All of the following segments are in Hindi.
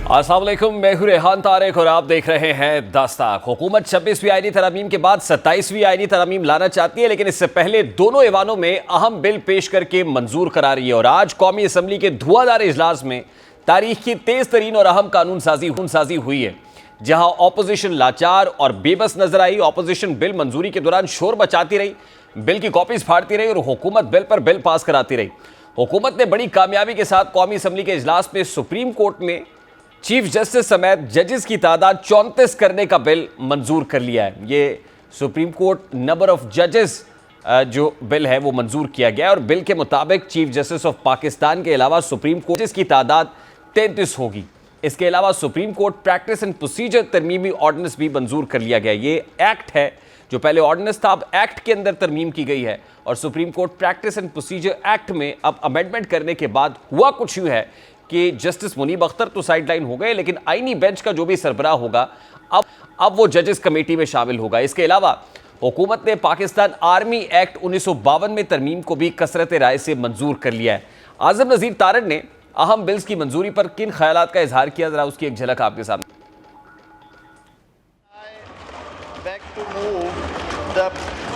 अस्सलाम वालेकुम, मैं हूं रेहान तारिक और आप देख रहे हैं दस्तक। हुकूमत 26वीं आईनी तरमीम के बाद 27वीं आईनी तरमीम लाना चाहती है, लेकिन इससे पहले दोनों ऐवानों में अहम बिल पेश करके मंजूर करा रही है। और आज कौमी असम्बली के धुआंधार इजलास में तारीख की तेज तरीन और अहम कानून साजी हुई है, जहां ऑपोजिशन लाचार और बेबस नजर आई। ऑपोजिशन बिल मंजूरी के दौरान शोर मचाती रही, बिल की कॉपीज फाड़ती रही और हुकूमत बिल पर बिल पास कराती रही। हुकूमत ने बड़ी कामयाबी के साथ कौमी असम्बली के इजलास में सुप्रीम कोर्ट में चीफ जस्टिस समेत जजेस की तादाद 34 करने का बिल मंजूर कर लिया है। ये सुप्रीम कोर्ट नंबर ऑफ जजेस जो बिल है वो मंजूर किया गया है और बिल के मुताबिक चीफ जस्टिस ऑफ पाकिस्तान के अलावा सुप्रीम कोर्ट की तादाद 33 होगी। इसके अलावा Supreme Court practice and procedure तरमीमी ऑर्डिनेंस भी मंजूर कर लिया गया। ये एक्ट है, जो पहले ऑर्डिनेंस था अब एक्ट के अंदर तरमीम की गई है। और supreme Court practice and procedure act में अब अमेंडमेंट करने के बाद हुआ कुछ यूं है कि जस्टिस मुनीब अख्तर तो साइडलाइन हो गए, लेकिन आईनी बेंच का जो भी सरबराह होगा अब वो जजेस कमेटी में शामिल होगा। इसके अलावा हुकूमत ने पाकिस्तान आर्मी एक्ट 1952 में तरमीम को भी कसरत राय से मंजूर कर लिया है। आजम नज़ीर तारड़ ने अहम बिल्स की मंजूरी पर किन ख्यालात का इजहार किया, जरा उसकी एक झलक आपके सामने।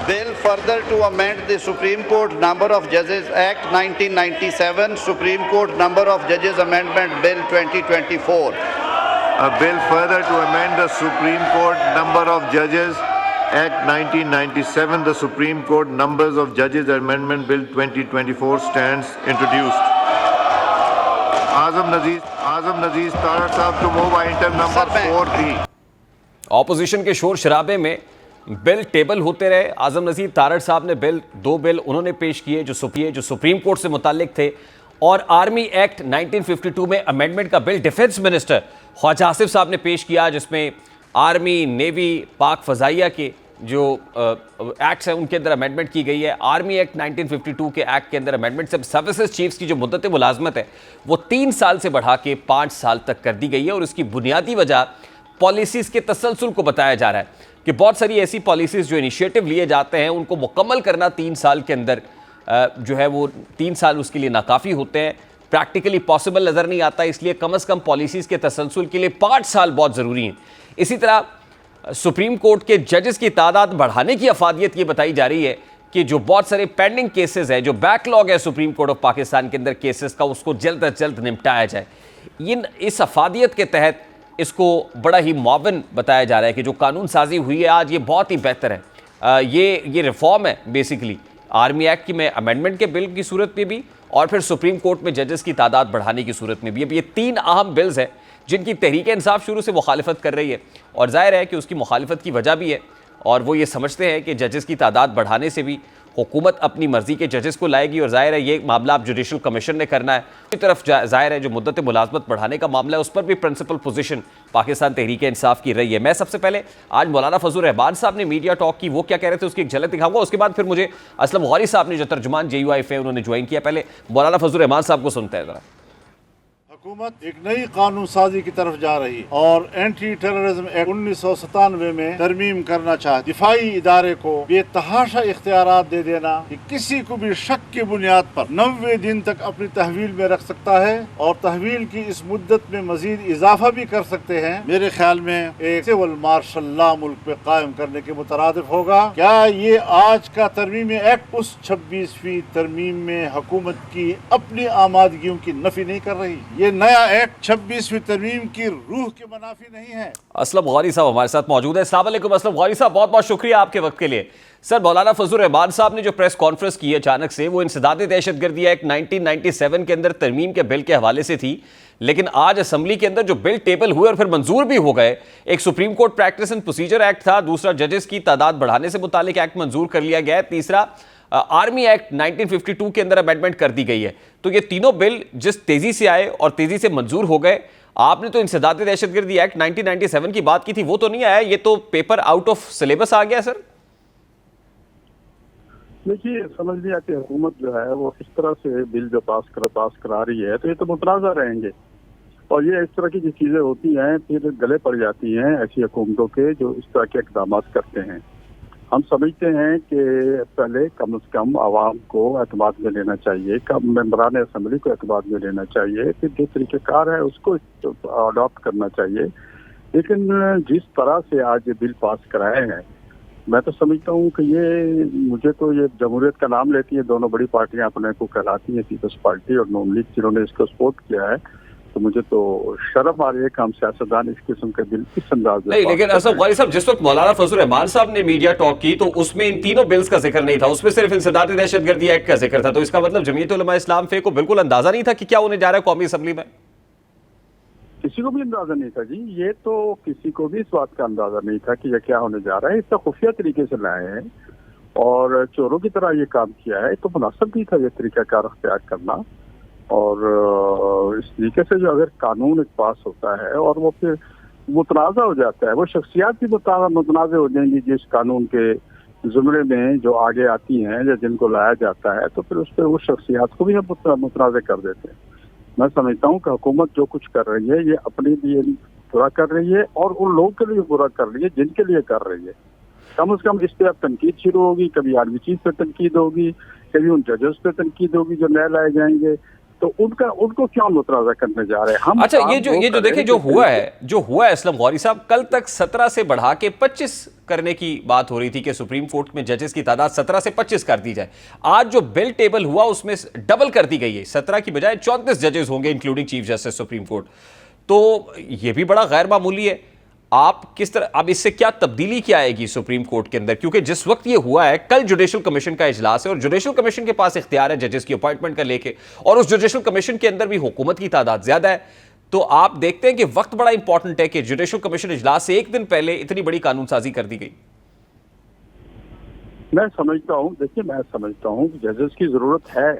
Bill further to amend the Supreme Court Number of Judges Act 1997, Supreme Court Number of Judges Amendment Bill 2024. A bill further to amend the Supreme Court Number of Judges Act 1997, the Supreme Court Numbers of Judges Amendment Bill 2024 stands introduced. Azam Nazeer Tarar Sahab to move item number 4D. Opposition के शोर शराबे में बिल टेबल होते रहे। आजम नज़ीर तारड़ साहब ने दो बिल उन्होंने पेश किए जो सुप्रीम कोर्ट से मुताल्लिक थे, और आर्मी एक्ट 1952 में अमेंडमेंट का bill defence minister Khawaja Asif साहब ने पेश किया, जिसमें आर्मी, नेवी, पाक फ़ज़ाइया के जो एक्ट्स हैं उनके अंदर अमेंडमेंट की गई है। आर्मी एक्ट 1952 के एक्ट के अंदर अमेंडमेंट से सर्विसेज चीफ्स की जो मुद्दत मुलाजमत है वो 3 साल से बढ़ा के 5 साल तक कर दी गई है। और इसकी बुनियादी वजह पॉलिसीज़ के तसलसल को बताया जा रहा है कि बहुत सारी ऐसी पॉलिसीज़ जो इनिशिएटिव लिए जाते हैं उनको मुकम्मल करना 3 साल के अंदर जो है वो 3 साल उसके लिए नाकाफ़ी होते हैं, प्रैक्टिकली पॉसिबल नज़र नहीं आता। इसलिए कम अज़ कम पॉलिसीज़ के तसलसल के लिए 5 साल बहुत ज़रूरी हैं। इसी तरह सुप्रीम कोर्ट के जजेस की तादाद बढ़ाने की अफादियत ये बताई जा रही है कि जो बहुत सारे पेंडिंग केसेस है, जो बैकलॉग है सुप्रीम कोर्ट ऑफ पाकिस्तान के अंदर केसेस का, उसको जल्द अज जल्द निपटाया जाए। इस अफादियत के तहत इसको बड़ा ही मुआवन बताया जा रहा है कि जो कानून साजी हुई है आज ये बहुत ही बेहतर है। ये रिफॉर्म है बेसिकली आर्मी एक्ट की में अमेंडमेंट के बिल की सूरत में भी और फिर सुप्रीम कोर्ट में जजेस की तादाद बढ़ाने की सूरत में भी। अब ये 3 अहम बिल्स हैं जिनकी तहरीक इंसाफ शुरू से मुखालिफत कर रही है, और जाहिर है कि उसकी मुखालिफत की वजह भी है, और वो ये समझते हैं कि जजेस की तादाद बढ़ाने से भी हुकूमत अपनी मर्जी के जजेस को लाएगी, और जाहिर है ये मामला अब जुडिशल कमीशन ने करना है। इसी तरफ जाहिर है जो मुद्दत मुलाजमत बढ़ाने का मामला है उस पर भी प्रिंसिपल पोजीशन पाकिस्तान तहरीक इंसाफ की रही है। मैं सबसे पहले आज मौलाना फजल रहमान साहब ने मीडिया टॉक की, वो क्या कह रहे थे उसकी एक झलक दिखाऊंगा। उसके बाद फिर मुझे असलम गौरी साहब ने जो तर्जुमान JUIF है उन्होंने ज्वाइन किया। पहले मौलाना फजल रहमान साहब को सुनते हैं जरा। हुकूमत एक नई कानून साजी की तरफ जा रही और एंटी टेररिज्म एक्ट 1997 में तरमीम करना चाहती। दिफाई इदारे को बेतहाशा इख्तियारात दे देना कि किसी को भी शक की बुनियाद पर 90 दिन तक अपनी तहवील में रख सकता है और तहवील की इस मुद्दत में मजीद इजाफा भी कर सकते हैं। मेरे ख्याल में एक सिविल मार्शल लॉ मुल्क पे कायम करने के मुतरादिफ होगा। क्या ये आज का तरमीमी एक्ट उस 26वीं तरमीम में हुकूमत की अपनी आमादगियों की नफी नहीं कर रही? ये नया एक्ट 26वीं तरमीम की रूह के मुनाफी नहीं है। असलम गौरी साहब हमारे साथ मौजूद है। अस्सलाम वालेकुम असलम गौरी साहब, बहुत बहुत शुक्रिया आपके वक्त के लिए। सर, मौलाना फजल रहमान साहब ने जो प्रेस कॉन्फ्रेंस की है अचानक से, वो इंसदाद दहशतगर्दी एक्ट 1997 के अंदर तरमीम के बिल के हवाले से थी, लेकिन आज असम्बली के अंदर जो बिल टेबल हुए और फिर मंजूर भी हो गए, एक supreme Court practice and procedure act था, दूसरा जजेस की तादाद बढ़ाने से मुतालिक एक्ट मंजूर कर लिया गया है, तीसरा आर्मी एक्ट 1952 के अंदर अमेंडमेंट कर दी गई है। तो ये तीनों बिल जिस तेजी से आए और तेजी से मंजूर हो गए, आपने तो इंसदाद दहशतगर्दी एक्ट 1997 की बात की थी, वो तो नहीं आया, ये तो पेपर आउट ऑफ सिलेबस आ गया। सर देखिए, समझ लिया कि हुकूमत जो है वो इस तरह से बिल जो पास करा रही है तो ये तो मुतनाज़ा रहेंगे, और ये इस तरह की जो चीजें होती हैं फिर गले पड़ जाती हैं ऐसी हुकूमतों के जो इस तरह के इक़दाम करते हैं। हम समझते हैं कि पहले कम से कम आवाम को एतमाद में लेना चाहिए, कम मेंबरान असम्बली को एतमाद में लेना चाहिए, फिर जो तरीक़ेकार है उसको अडॉप्ट करना चाहिए। लेकिन जिस तरह से आज ये बिल पास कराए हैं, मैं तो समझता हूँ कि मुझे तो ये जमहूरियत का नाम लेती है, दोनों बड़ी पार्टियां अपने को कहलाती हैं, पीपल्स पार्टी और नून लीग, जिन्होंने इसको सपोर्ट किया है। तो मुझे तो शर्म आ रही है कि हम सियासतदान इस किस्म के बिल इस अंदाज में नहीं, लेकिन असद गौरी साहब, जिस वक्त मौलाना फजल रहमान साहब ने मीडिया टॉक की तो उसमें इन तीनों बिल्स का जिक्र नहीं था, उसमें सिर्फ इंसदादी दहशतगर्दी एक्ट का जिक्र था। तो इसका मतलब जमीयत उलमा इस्लाम फे को बिल्कुल अंदाजा नहीं था कि क्या होने जा रहा है कौमी असम्बली में? किसी को भी अंदाजा नहीं था जी, ये तो किसी को भी इस बात का अंदाजा नहीं था कि ये क्या होने जा रहा है। इतना खुफिया तरीके से लाए हैं और चोरों की तरह ये काम किया है, तो मुनासिब भी था ये तरीकाकार अख्तियार करना। और इस तरीके से जो अगर कानून एक पास होता है और वो फिर मुतनाज़ा हो जाता है, वो शख्सियात भी मुतनाज़ हो जाएंगी जिस कानून के जुमरे में जो आगे आती हैं या जिनको लाया जाता है, तो फिर उस पर उस शख्सियात को भी हम मुतनाज़ कर देते हैं। मैं समझता हूँ कि हुकूमत जो कुछ कर रही है ये अपने लिए बुरा कर रही है और उन लोगों के लिए बुरा कर रही है जिनके लिए कर रही है। कम से कम इस पर अब तनकीद शुरू होगी, कभी आर्मी चीफ पे तनकीद होगी, कभी उन जजेस पे तनकीद होगी जो नए लाए जाएंगे, तो उनको क्यों मुतराजा करने जा रहे हैं हम? अच्छा, ये जो देखिए जो हुआ है असलम गौरी साहब, कल तक 17 से बढ़ा के 25 करने की बात हो रही थी कि सुप्रीम कोर्ट में जजेस की तादाद 17 से 25 कर दी जाए। आज जो बिल टेबल हुआ उसमें डबल कर दी गई है, 17 की बजाय 34 जजेस होंगे including chief justice supreme court. तो यह भी बड़ा गैर मामूली है। आप किस तरह, अब इससे क्या तब्दीली क्या आएगी सुप्रीम कोर्ट के अंदर? क्योंकि जिस वक्त ये हुआ है, कल जुडिशल कमीशन का इजलास है और जुडिशल कमीशन के पास इख्तियार है जजेस की अपॉइंटमेंट का लेके, और उस जुडिशल कमीशन के अंदर भी हुकूमत की तादाद ज्यादा है। तो आप देखते हैं कि वक्त बड़ा इंपॉर्टेंट है कि जुडिशल कमीशन इजलास से एक दिन पहले इतनी बड़ी कानून साजी कर दी गई। मैं समझता हूँ कि जजेस की जरूरत है,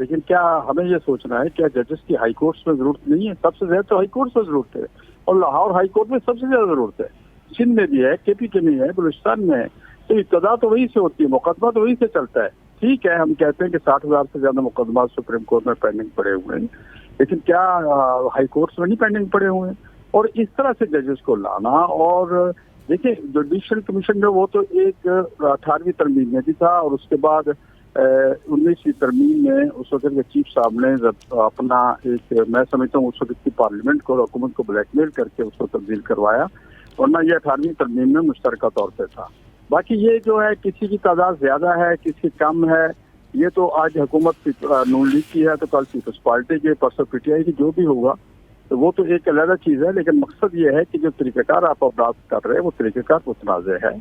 लेकिन क्या हमें यह सोचना है क्या जजेस की हाई कोर्ट्स में जरूरत नहीं है? सबसे ज्यादा तो हाई कोर्ट्स में जरूरत है और लाहौर हाई कोर्ट में सबसे ज्यादा जरूरत है। सिंध में भी है, केपी में है, बलूचिस्तान में है, तो इब्तदा तो वहीं से होती है, मुकदमा तो वहीं से चलता है। ठीक है, हम कहते हैं कि 60,000 से ज्यादा मुकदमा सुप्रीम कोर्ट में पेंडिंग पड़े हुए हैं, लेकिन क्या हाई कोर्ट्स में नहीं पेंडिंग पड़े हुए हैं? और इस तरह से जजेस को लाना, और देखिए जुडिशल कमीशन जो वो तो एक 18वीं तरमीम में भी था और उसके बाद 19वीं तरमीम में उस वक्त के चीफ साहब ने अपना एक, मैं समझता हूँ उस वक्त की पार्लियामेंट को और हुकूमत को ब्लैकमेल करके उसको तब्दील करवाया, वरना ये 18वीं तरमीम में मुश्तरका तौर पे था। बाकी ये जो है किसी की तादाद ज्यादा है किसी कम है, ये तो आज हुकूमत नून लीग की है तो कल पीपल्स पार्टी की, परसों पीटीआई की, जो भी होगा तो वो तो एक अलग चीज है। लेकिन मकसद ये है कि जो तरीक़ेकार आप अप्लास कर रहे हैं वो तरीक़ेकार मुतनाज़ है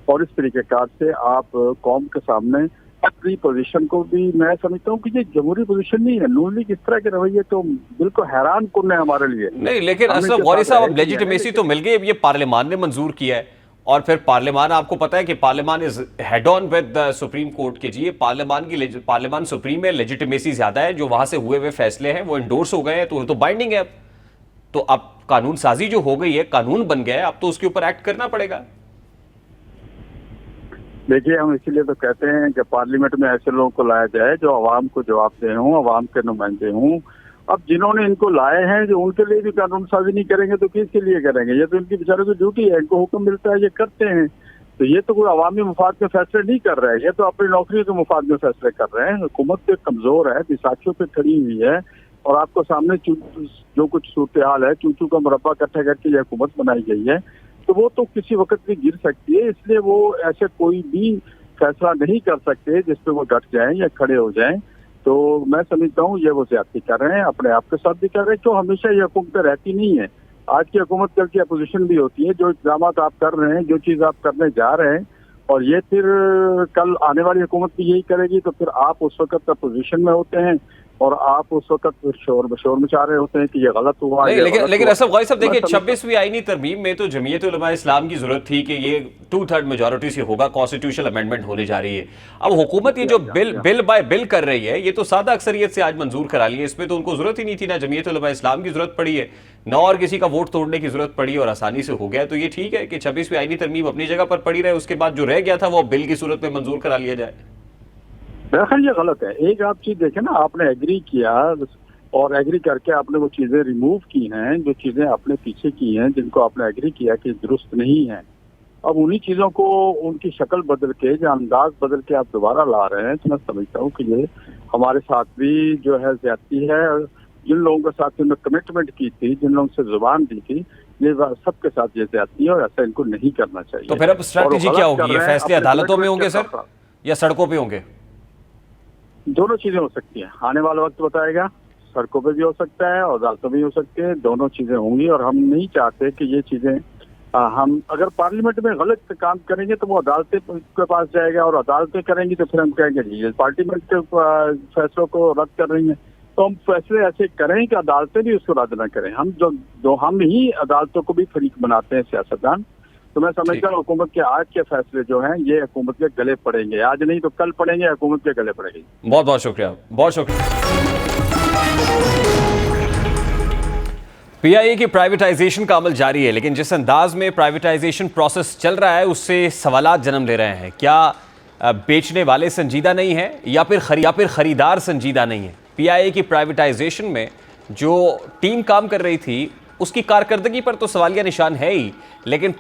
और इस तरीक़ेकार से आप कौम के सामने अपनी पोजीशन को भी, मैं समझता हूँ कि ये जमहूरी पोजीशन नहीं है। नून लीग इस तरह के रवैये तो बिल्कुल हैरान कुन है हमारे लिए। नहीं, लेकिन असलम गौरी साहब, अब लेजिटिमेसी तो मिल गई, ये पार्लियामान ने मंजूर किया है और फिर पार्लियामान, आपको पता है कि parliament is head on with the Supreme Court के जी। पार्लियामान सुप्रीम में लेजिटिमेसी ज्यादा है, जो वहां से हुए हुए फैसले हैं वो इंडोर्स हो गए हैं, तो बाइंडिंग है। तो अब कानून साजी जो हो गई है, कानून बन गया है, अब तो उसके ऊपर एक्ट करना पड़ेगा। देखिए, हम इसीलिए तो कहते हैं कि पार्लियामेंट में ऐसे लोगों को लाया जाए जो आवाम को जवाबदेह हों, आवाम के नुमाइंदे हों। अब जिन्होंने इनको लाए हैं जो उनके लिए भी कानून साजी नहीं करेंगे तो किसके लिए करेंगे? ये तो इनकी बेचारे की ड्यूटी है, इनको हुक्म मिलता है, ये करते हैं। तो ये तो कोई अवामी मुफाद में फैसले नहीं कर रहे हैं, ये तो अपनी नौकरी के मुफाद में फैसले कर रहे हैं। हुकूमत तो कमजोर है, बिसाखियों पे खड़ी हुई है और आपको सामने जो कुछ सूरत हाल है, चूचू का मुरब्बा इकट्ठा करके ये हुकूमत बनाई गई है, तो वो तो किसी वक्त भी गिर सकती है। इसलिए वो ऐसे कोई भी फैसला नहीं कर सकते जिसपे वो डट जाएं या खड़े हो जाएं। तो मैं समझता हूँ ये वो ज्यादती कर रहे हैं, अपने आप के साथ भी कर रहे हैं। क्यों हमेशा ये हुकूमत रहती नहीं है, आज की हुकूमत कल की अपोजिशन भी होती है। जो इक़दाम आप कर रहे हैं, जो चीज आप करने जा रहे हैं, और ये फिर कल आने वाली हुकूमत भी यही करेगी, तो फिर आप उस वक्त अपोजिशन में होते हैं और आप उस वक्त शोर मचा रहे होते हैं कि ये गलत हुआ। लेकिन असद गौरी साहब, देखिए 26वीं आईनी तरमीम में तो जमीयत उलमा इस्लाम की जरूरत थी कि ये 2/3 मेजॉरिटी से होगा, कॉन्स्टिट्यूशनल अमेंडमेंट होने जा रही है। अब हुकूमत ये जो बिल बाय बिल कर रही है, ये तो सादा अक्सरियत से आज मंजूर करा ली है। इसमें तो उनको जरूरत ही नहीं थी, ना जमीयत उलमा इस्लाम की जरूरत पड़ी है, ना और किसी का वोट तोड़ने की जरूरत पड़ी और आसानी से हो गया। तो ये ठीक है कि 26वीं आईनी तरमीम अपनी जगह पर पड़ी रहे, उसके बाद जो रह गया था वो बिल की सूरत में मंजूर करा लिया जाए। दरअसल ये गलत है। एक आप चीज देखें ना, आपने एग्री किया और एग्री करके आपने वो चीजें रिमूव की हैं, जो चीजें आपने पीछे की हैं जिनको आपने एग्री किया कि दुरुस्त नहीं है। अब उन्हीं चीजों को उनकी शक्ल बदल के या अंदाज बदल के आप दोबारा ला रहे हैं, तो मैं समझता हूँ कि ये हमारे साथ भी जो है ज्यादती है। जिन लोगों के साथ उन्होंने कमिटमेंट की थी, जिन लोगों से जुबान दी थी, ये सबके साथ ये ज्यादती है और ऐसा इनको नहीं करना चाहिए। तो फिर अब स्ट्रैटेजी क्या होगी? ये फैसले अदालतों में होंगे सर या सड़कों पे होंगे? दोनों चीजें हो सकती हैं, आने वाला वक्त बताएगा। सड़कों पे भी हो सकता है और अदालतों में भी हो सकते हैं, दोनों चीजें होंगी। और हम नहीं चाहते कि ये चीजें हम अगर पार्लियामेंट में गलत काम करेंगे तो वो अदालतें के पास जाएगा, और अदालतें करेंगी तो फिर हम कहेंगे जी पार्लियामेंट के फैसलों को रद्द कर रही हैं। तो हम फैसले ऐसे करें कि अदालतें भी उसको रद्द न करें। हम ही अदालतों को भी फरीक बनाते हैं सियासतदान। तो मैं समझता हूँ हुकूमत के आज के फैसले जो हैं ये हुकूमत के गले पड़ेंगे, आज नहीं तो कल पड़ेंगे, हुकूमत के गले पड़ेंगे। बहुत बहुत शुक्रिया, बहुत शुक्रिया। पीआईए की प्राइवेटाइजेशन का अमल जारी है, लेकिन जिस अंदाज में प्राइवेटाइजेशन प्रोसेस चल रहा है उससे सवालात जन्म ले रहे हैं। क्या बेचने वाले संजीदा नहीं है या फिर खरीदार संजीदा नहीं है? पीआईए की प्राइवेटाइजेशन में जो टीम काम कर रही थी उसकी कारकर्दगी पर तो सवालिया निशान है ही, लेकिन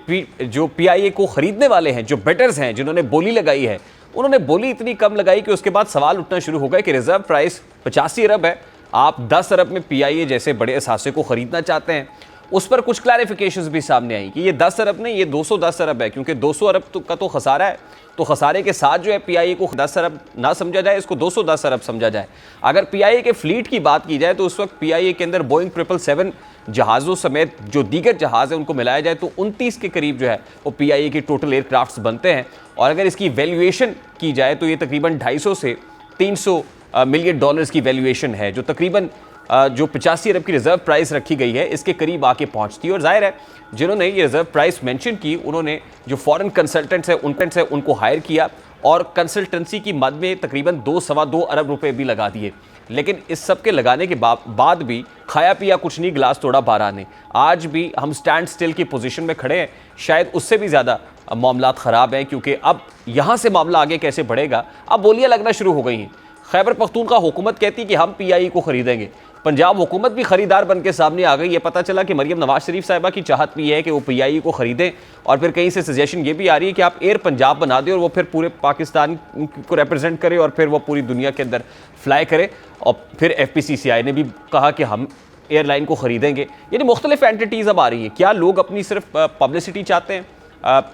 जो पीआईए को खरीदने वाले हैं, जो बेटर्स हैं, जिन्होंने बोली लगाई है, उन्होंने बोली इतनी कम लगाई कि उसके बाद सवाल उठना शुरू हो गए कि रिजर्व प्राइस 85 अरब है, आप 10 अरब में पीआईए जैसे बड़े असासे को खरीदना चाहते हैं। उस पर कुछ क्लैरिफिकेशंस भी सामने आई कि ये 10 अरब नहीं, ये 210 अरब है, क्योंकि 200 अरब का तो खसारा है। तो खसारे के साथ जो है पीआईए को 10 अरब ना समझा जाए, इसको 210 अरब समझा जाए। अगर पीआईए के फ्लीट की बात की जाए तो उस वक्त पीआईए के अंदर बोइंग 777 जहाज़ों समेत जो दीगर जहाज़ हैं उनको मिलाया जाए तो 29 के करीब जो है वो पीआईए के टोटल एयरक्राफ्ट्स बनते हैं। और अगर इसकी वैल्यूएशन की जाए तो ये तकरीबन 250 से 300 मिलियन डॉलर्स की वैल्यूएशन है, जो तकरीबन जो 85 अरब की रिजर्व प्राइस रखी गई है इसके करीब आके पहुंचती है। और जाहिर है जिन्होंने ये रिजर्व प्राइस मेंशन की उन्होंने जो फॉरेन कंसल्टेंट्स हैं उनको हायर किया और कंसल्टेंसी की मद में तकरीबन 2-2.25 अरब रुपए भी लगा दिए। लेकिन इस सब के लगाने के बाद भी खाया पिया कुछ नहीं, गिलास तोड़ा बारह ने। आज भी हम स्टैंड स्टिल की पोजीशन में खड़े हैं, शायद उससे भी ज़्यादा मामलात ख़राब हैं, क्योंकि अब यहाँ से मामला आगे कैसे बढ़ेगा, अब बोलियाँ लगना शुरू हो गई हैं। खैबर पख्तूनख्वा हुकूमत कहती है कि हम पीआईए को ख़रीदेंगे, पंजाब हुकूमत भी खरीदार बन के सामने आ गई। ये पता चला कि मरियम नवाज शरीफ साहिबा की चाहत भी है कि वो पीआईए को ख़रीदें, और फिर कहीं से सजेशन ये भी आ रही है कि आप एयर पंजाब बना दें और वो फिर पूरे पाकिस्तान को रिप्रेजेंट करे और फिर वो पूरी दुनिया के अंदर फ्लाई करे। और फिर एफपीसीसीआई ने भी कहा कि हम एयरलाइन को ख़रीदेंगे। यानी मुख्तलिफ एंटिटीज़ अब आ रही हैं। क्या लोग अपनी सिर्फ पब्लिसिटी चाहते हैं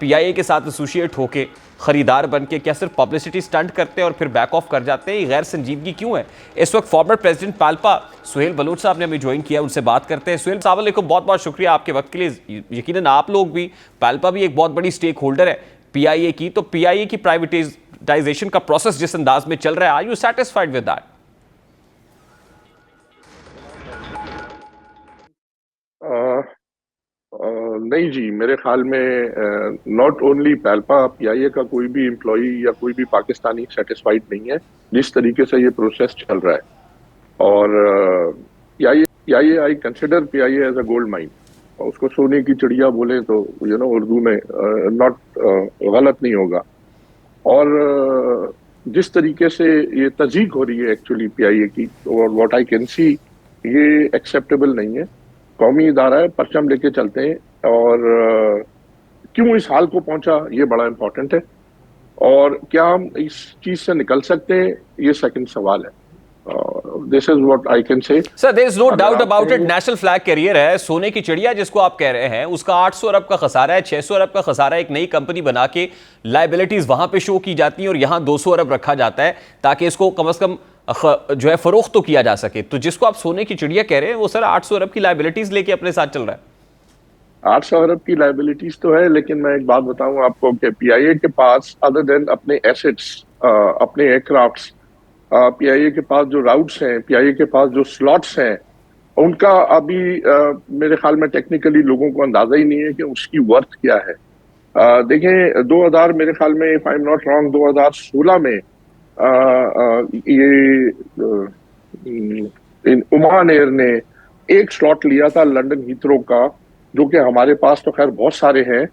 पीआईए के साथ एसोसिएट होके, खरीदार बन के? क्या सिर्फ पब्लिसिटी स्टंट करते हैं और फिर बैक ऑफ कर जाते हैं? ये गैर संजीदगी क्यों है? इस वक्त former president PALPA Sohail Baloch साहब ने हमें ज्वाइन किया, उनसे बात करते हैं। सुहेल साहब अलैकुम, बहुत बहुत शुक्रिया आपके वक्त के लिए। यकीनन आप लोग भी, पाल्पा भी एक बहुत बड़ी स्टेक होल्डर है पीआईए की, तो पीआईए की प्राइवेटाइजेशन का प्रोसेस जिस अंदाज में चल रहा है, are you satisfied with that? नहीं जी, मेरे ख्याल में नॉट ओनली पाल्पा, पीआईए का कोई भी एम्प्लॉई या कोई भी पाकिस्तानी सेटिस्फाइड नहीं है जिस तरीके से ये प्रोसेस चल रहा है। और PIA I consider PIA as a gold mine, और उसको सोने की चिड़िया बोले तो उर्दू में नॉट गलत नहीं होगा। और जिस तरीके से ये तज़ीक हो रही है एक्चुअली पीआईए की, और व्हाट आई कैन सी, ये एक्सेप्टेबल नहीं है। कौमी इदारा है, परचम लेके चलते हैं, और क्यों इस हाल को पहुंचा ये बड़ा इंपॉर्टेंट है, और क्या हम इस चीज से निकल सकते हैं ये सेकंड सवाल है। This is what I can say. Sir, there is no doubt about it, national flag carrier है, सोने की चिड़िया जिसको आप कह रहे हैं, उसका 800 अरब का खसारा है, 600 अरब का खसारा है। एक नई कंपनी बना के लायबिलिटीज वहां पे शो की जाती हैं और यहां 200 अरब रखा जाता है ताकि इसको कम से कम जो है फरोख्त तो किया जा सके। तो जिसको आप सोने की चिड़िया कह रहे हैं वो सर 800 अरब की लायबिलिटीज लेके अपने साथ चल रहा है। 800 अरब की लायबिलिटीज तो है, लेकिन मैं एक बात बताऊं आपको कि पीआईए के पास अदर देन अपने एसेट्स, अपने एयरक्राफ्ट्स, पीआईए के पास जो राउट्स हैं, पीआईए के पास जो स्लॉट्स हैं, उनका अभी मेरे ख्याल में टेक्निकली लोगों को अंदाजा ही नहीं है कि उसकी वर्थ क्या है। देखें 2000 मेरे ख्याल में, if I am not wrong, 2016 में ये ओमान एयर ने एक स्लॉट लिया था लंदन हीथ्रो का, जो कि हमारे पास तो खैर बहुत सारे हैं,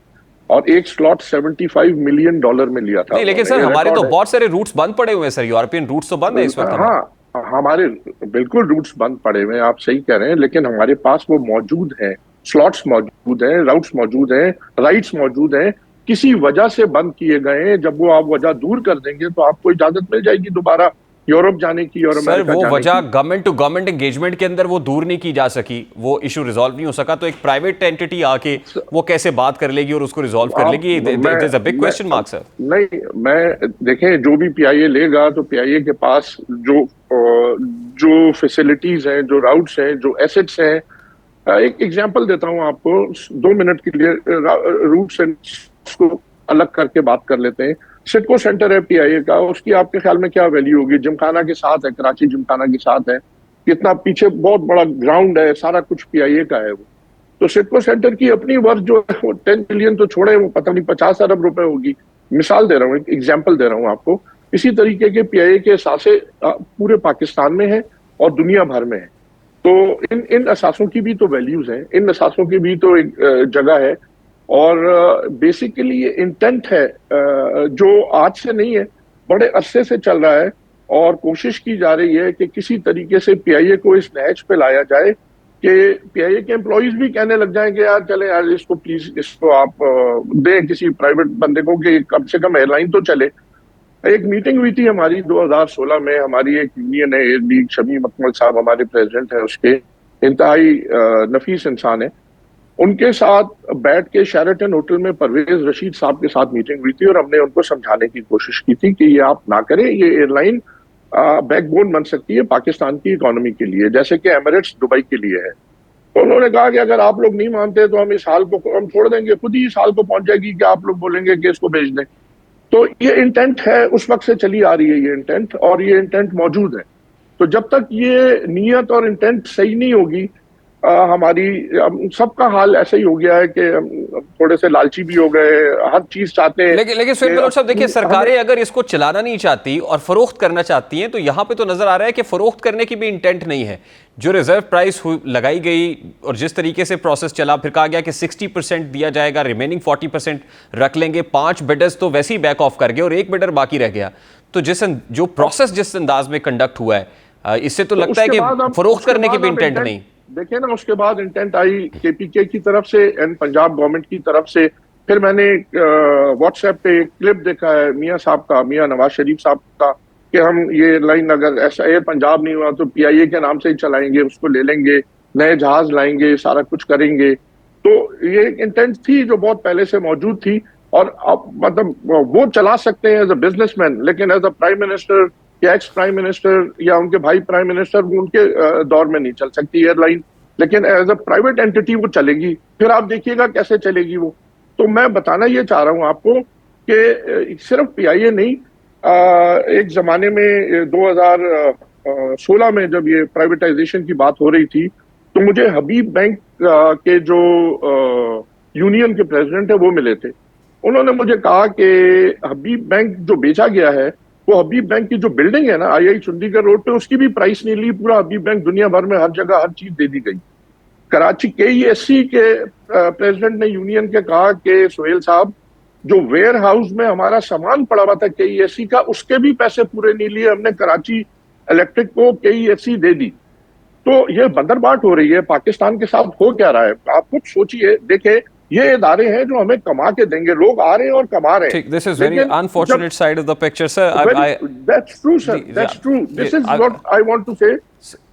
और एक स्लॉट $75 मिलियन में लिया था। नहीं, लेकिन सर हमारे तो बहुत सारे रूट्स बंद पड़े हुए हैं सर, यूरोपियन रूट्स तो बंद है इस वक्त। हाँ, हमारे बिल्कुल रूट्स बंद पड़े हुए हैं, आप सही कह रहे हैं, लेकिन हमारे पास वो मौजूद हैं, स्लॉट्स मौजूद हैं, राउट्स मौजूद हैं, राइट्स मौजूद हैं किसी वजह से बंद किए गए हैं, जब वो आप वजह दूर कर देंगे तो आपको इजाजत मिल जाएगी दोबारा यूरोप जाने की और सर अमेरिका वो जाने वजह की। गवर्नमेंट टू गवर्नमेंट एंगेजमेंट के अंदर वो दूर नहीं की जा सकी, वो इशू रिजॉल्व नहीं हो सका, तो एक प्राइवेट एंटिटी आके वो कैसे बात कर लेगी और उसको रिजॉल्व कर लेगी? There is a big question mark sir. नहीं, मैं देखें जो भी पीआईए लेगा तो पीआईए के पास जो फैसिलिटीज हैं, जो राउट्स हैं, जो एसेट्स हैं, एक एग्जांपल देता हूं आपको 2 मिनट के लिए, रूट्स एंड को अलग करके बात कर लेते हैं। सिडको सेंटर है पीआईए का, उसकी आपके ख्याल में क्या वैल्यू होगी? जिमखाना के साथ है, कराची जिमखाना के साथ है, कितना पीछे बहुत बड़ा ग्राउंड है, सारा कुछ पीआईए का है वो। तो सिडको सेंटर की अपनी वर्थ जो है वो 10 बिलियन तो छोड़े, वो पता नहीं 50 अरब रुपए होगी। मिसाल दे रहा हूँ, एक एग्जाम्पल दे रहा हूँ आपको। इसी तरीके के पीआईए के असासे पूरे पाकिस्तान में है और दुनिया भर में है। तो इन असासों की भी तो वैल्यूज हैं, इन असासों की भी तो एक जगह है। और बेसिकली ये इंटेंट है जो आज से नहीं है, बड़े अरसे से चल रहा है और कोशिश की जा रही है कि किसी तरीके से पीआईए को इस नहज पे लाया जाए कि पीआईए के एम्प्लॉइज भी कहने लग जाएं कि यार चले यार इसको प्लीज इसको आप दें किसी प्राइवेट बंदे को कि कम से कम एयरलाइन तो चले। एक मीटिंग हुई थी हमारी 2016 में, हमारी एक यूनियन है एयर लीग, शमीम अकमल साहब हमारे प्रेसिडेंट हैं, उसके इंतहाई नफीस इंसान है। उनके साथ बैठ के शेराटन होटल में परवेज रशीद साहब के साथ मीटिंग हुई थी और हमने उनको समझाने की कोशिश की थी कि ये आप ना करें, ये एयरलाइन बैकबोन बन सकती है पाकिस्तान की इकोनॉमी के लिए, जैसे कि एमिरेट्स दुबई के लिए है। तो उन्होंने कहा कि अगर आप लोग नहीं मानते तो हम इस हाल को हम छोड़ देंगे, खुद ही इस हाल को पहुंच जाएगी कि आप लोग बोलेंगे कि इसको भेज दें। तो ये इंटेंट है, उस वक्त से चली आ रही है ये इंटेंट, और ये इंटेंट मौजूद है। तो जब तक ये नीयत और इंटेंट सही नहीं होगी, हमारी सबका हाल ऐसा ही हो गया है कि थोड़े से लालची भी हो गए, हर चीज चाहते हैं। लेकिन सुहेल बलोच साहब देखिए, सरकारें अगर इसको चलाना नहीं चाहती और फरोख्त करना चाहती हैं तो यहाँ पे तो नजर आ रहा है कि फरोख्त करने की भी इंटेंट नहीं है। जो रिजर्व प्राइस लगाई गई और जिस तरीके से प्रोसेस चला, फिर कहा गया कि 60% दिया जाएगा, रिमेनिंग 40% रख लेंगे। 5 बिडर्स तो वैसे ही बैक ऑफ कर गए और 1 बिडर बाकी रह गया। तो जो प्रोसेस जिस अंदाज में कंडक्ट हुआ है, इससे तो लगता है कि फरोख्त करने की भी इंटेंट नहीं। देखिए ना, उसके बाद इंटेंट आई केपीके की तरफ से एंड पंजाब गवर्नमेंट की तरफ से। फिर मैंने व्हाट्सएप पे एक क्लिप देखा है मियां साहब का, मियां नवाज शरीफ साहब का, कि हम ये लाइन अगर ऐसा एयर पंजाब नहीं हुआ तो पीआईए के नाम से ही चलाएंगे, उसको ले लेंगे, नए जहाज लाएंगे, सारा कुछ करेंगे। तो ये एक इंटेंट थी जो बहुत पहले से मौजूद थी और अब मतलब वो चला सकते हैं एज अ बिजनेसमैन, लेकिन एज अ प्राइम मिनिस्टर या एक्स प्राइम मिनिस्टर या उनके भाई प्राइम मिनिस्टर, उनके दौर में नहीं चल सकती एयरलाइन, लेकिन एज अ प्राइवेट एंटिटी वो चलेगी। फिर आप देखिएगा कैसे चलेगी वो। तो मैं बताना ये चाह रहा हूं आपको कि सिर्फ पीआईए नहीं, एक जमाने में 2016 में जब ये प्राइवेटाइजेशन की बात हो रही थी तो मुझे हबीब बैंक के जो यूनियन के प्रेसिडेंट है वो मिले थे। उन्होंने मुझे कहा कि हबीब बैंक जो बेचा गया है, वो हबीब बैंक की जो बिल्डिंग है ना आई चंडीगढ़ रोड पे, उसकी भी प्राइस नहीं ली। पूरा हबीब बैंक दुनिया भर में हर जगह हर चीज दे दी गई। कराची केईएससी के प्रेसिडेंट ने यूनियन के कहा कि सुहेल साहब, जो वेयर हाउस में हमारा सामान पड़ा हुआ था केईएससी का, उसके भी पैसे पूरे नहीं लिए हमने, कराची इलेक्ट्रिक को केईएससी दे दी। तो ये बंदरबाट हो रही है पाकिस्तान के साथ। हो क्या रहा है आप खुद सोचिए। देखे, ये इदारे हैं जो हमें कमा के देंगे, लोग आ रहे हैं और कमा रहे हैं। This is very unfortunate side of the picture, sir. That's true, sir. That's true. This is what I want to say.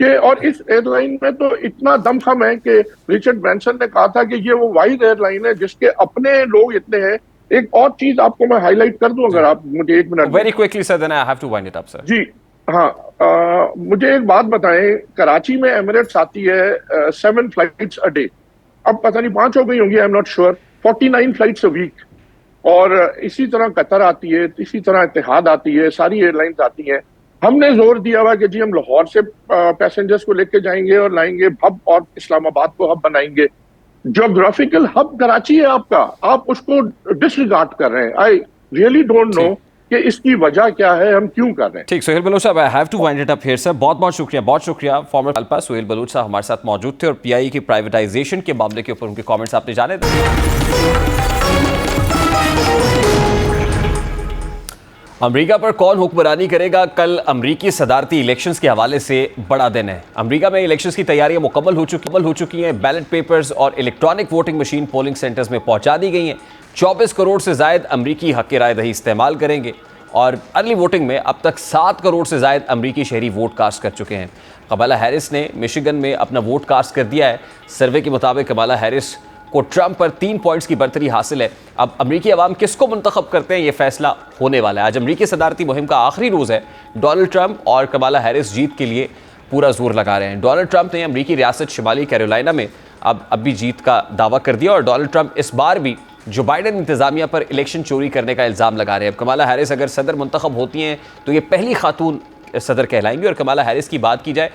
कि और इस एयरलाइन में तो इतना दमखम है कि रिचर्ड ब्रैंसन ने कहा था कि ये वो वाहिद एयरलाइन है जिसके अपने लोग इतने हैं। एक और चीज आपको मैं हाईलाइट कर दूं, अगर आप मुझे 1 minute. Very quickly, sir. Then I have to wind it up, sir. जी हाँ, मुझे एक बात बताएं, कराची में एमिरेट्स आती है 7 फ्लाइट्स अ डे। अब पता नहीं 5 हो गई होंगी, I am not sure. 49 flights a week. और इसी तरह कतर आती है, इसी तरह इत्तेहाद आती है, सारी एयरलाइंस आती हैं। हमने जोर दिया हुआ कि जी हम लाहौर से पैसेंजर्स को लेके जाएंगे और लाएंगे हब, और इस्लामाबाद को हब बनाएंगे। ज्योग्राफिकल हब कराची है आपका, आप उसको डिसरिगार्ड कर रहे हैं। आई रियली डोंट नो कि इसकी वजह क्या है, हम क्यों कर रहे हैं। ठीक, सुहेल बलोच साहब, I have to wind it up here sir. बहुत बहुत शुक्रिया। फॉर्मर पाल्पा सुहेल बलोच साहब हमारे साथ मौजूद थे और पीआईए की प्राइवेटाइजेशन के मामले के ऊपर उनके कमेंट्स आपने जाने थे। अमेरिका पर कौन हुक्मरानी करेगा? कल अमेरिकी सदारती इलेक्शंस के हवाले से बड़ा दिन है। अमेरिका में इलेक्शंस की तैयारियां मुकम्मल हो चुकी हैं। बैलेट पेपर्स और electronic voting machine polling centres में पहुंचा दी गई हैं। 24 करोड़ से जायद अमेरिकी हक राय दही इस्तेमाल करेंगे और अर्ली वोटिंग में अब तक 7 करोड़ से जायद अमेरिकी शहरी वोट कास्ट कर चुके हैं। कमाला हैरिस ने मिशिगन में अपना वोट कास्ट कर दिया है। सर्वे के मुताबिक कमाला हैरिस को ट्रंप पर 3 पॉइंट्स की बढ़तरी हासिल है। अब अमेरिकी अवाम किसको मुंतखब करते हैं, ये फैसला होने वाला है। आज अमेरिकी सदारती मुहिम का आखिरी रोज़ है। डोनाल्ड ट्रंप और कमाला हैरिस जीत के लिए पूरा जोर लगा रहे हैं। डोनाल्ड ट्रंप ने अमेरिकी रियासत शिमाली कैरोलिना में अब भी जीत का दावा कर दिया और डोनाल्ड ट्रंप इस बार भी जो बाइडेन इंतजामिया पर इलेक्शन चोरी करने का इल्ज़ाम लगा रहे हैं। अब कमाला हैरिस अगर सदर मुंतखब होती हैं तो ये पहली खातून सदर कहलाएंगी। और कमाला हैरिस की बात की जाए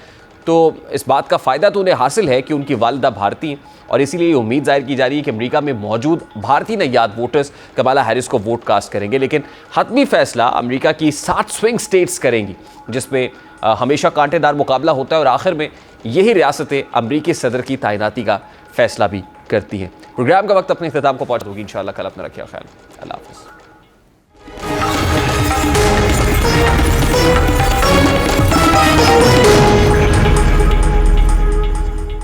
तो इस बात का फ़ायदा तो उन्हें हासिल है कि उनकी वालिदा भारतीय, और इसीलिए ये उम्मीद जाहिर की जा रही है कि अमेरिका में मौजूद भारतीय नयाद वोटर्स कमाला हैरिस को वोट कास्ट करेंगे। लेकिन हतमी फैसला अमेरिका की 60 स्विंग स्टेट्स करेंगी, जिसमें हमेशा कांटेदार मुकाबला होता है और आखिर में यही रियासतें अमेरिकी सदर की तैनाती का फैसला भी करती हैं। प्रोग्राम का वक्त अपने इख्तिताम को पहुंच होगी। इंशाअल्लाह कल अपना रखिए ख्याल। अल्लाह हाफ़िज़।